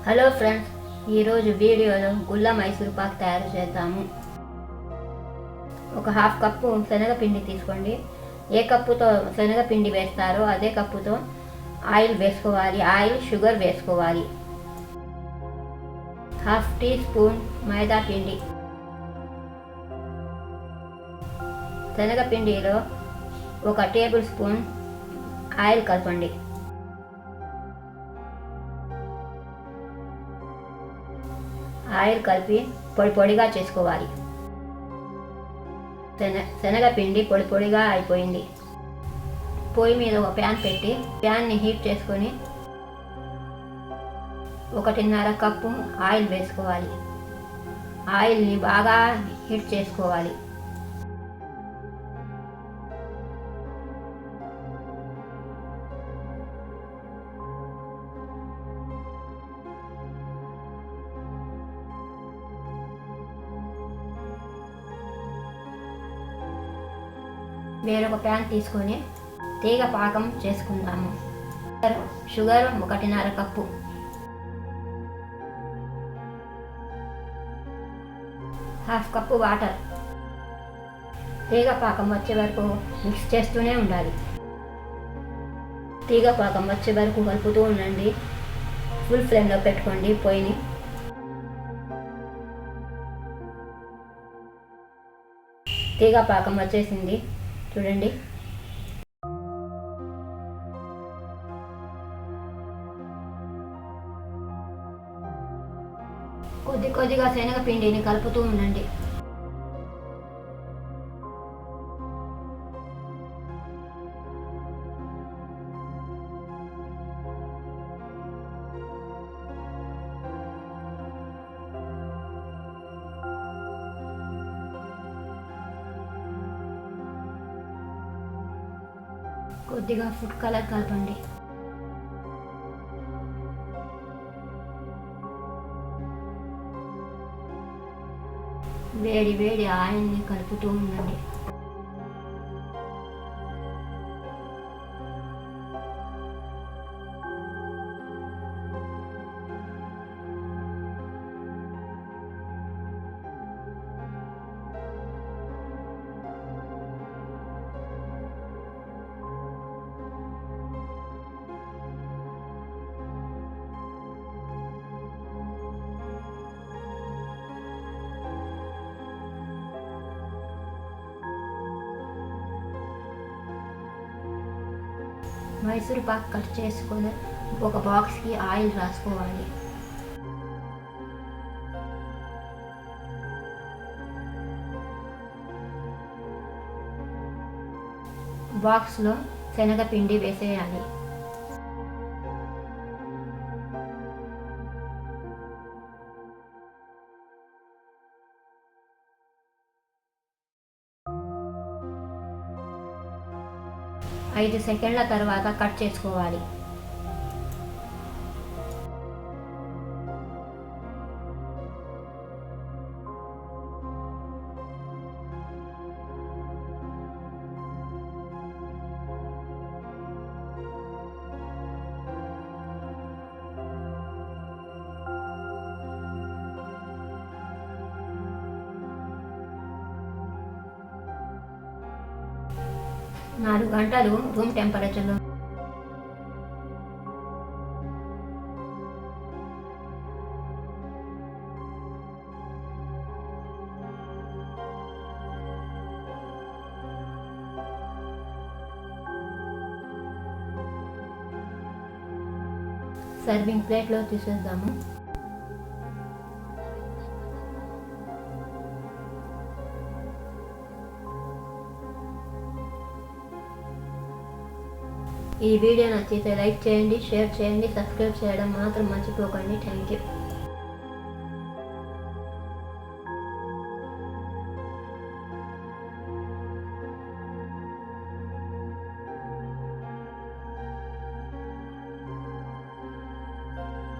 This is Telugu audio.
హలో ఫ్రెండ్స్, ఈరోజు వీడియోలో గుల్ల మైసూర్ పాక్ తయారు చేద్దాము. ఒక హాఫ్ కప్పు శనగపిండి తీసుకోండి. ఏ కప్పుతో శనగపిండి వేస్తారో అదే కప్పుతో ఆయిల్ వేసుకోవాలి. ఆయిల్, షుగర్ వేసుకోవాలి. హాఫ్ టీ స్పూన్ మైదా పిండి. శనగపిండిలో 1 టేబుల్ స్పూన్ ఆయిల్ కలపండి. ఆయిల్ కలిపి పొడిగా చేసుకోవాలి. శనగపిండి పొడిగా అయిపోయింది. పొయ్యి మీద ఒక ప్యాన్ పెట్టి ప్యాన్ని హీట్ చేసుకొని 1.5 కప్పు ఆయిల్ వేసుకోవాలి. ఆయిల్ని బాగా హీట్ చేసుకోవాలి. వేరొక ప్యాన్ తీసుకొని తీగ పాకం చేసుకుందాము. Sugar 1.5 cup, half cup water. తీగ పాకం వచ్చే వరకు మిక్స్ చేస్తూనే ఉండాలి. తీగ పాకం వచ్చే వరకు కలుపుతూ ఉండండి. ఫుల్ ఫ్లేమ్లో పెట్టుకోండి పొయ్యిని. తీగ పాకం వచ్చేసింది చూడండి. కొద్దిగా శనగపిండిని కలుపుతూ ఉండండి. కొద్దిగా ఫుడ్ కలర్ కలపండి. వేడి ఆయిల్ని కలుపుతూ ఉండండి. మైసూర్ పాక్ కట్ చేసుకొని ఒక బాక్స్కి ఆయిల్ రాసుకోవాలి. బాక్స్లో శనగపిండి వేసేయాలి. ఐదు సెకండ్ల తర్వాత కట్ చేసుకోవాలి. నాలుగు గంటలు రూమ్ టెంపరేచర్లో సర్వింగ్ ప్లేట్లో తీసేద్దాము. ఈ వీడియో నచ్చితే లైక్ చేయండి, షేర్ చేయండి, సబ్స్క్రైబ్ చేయడం మాత్రం మర్చిపోకండి. Thank you.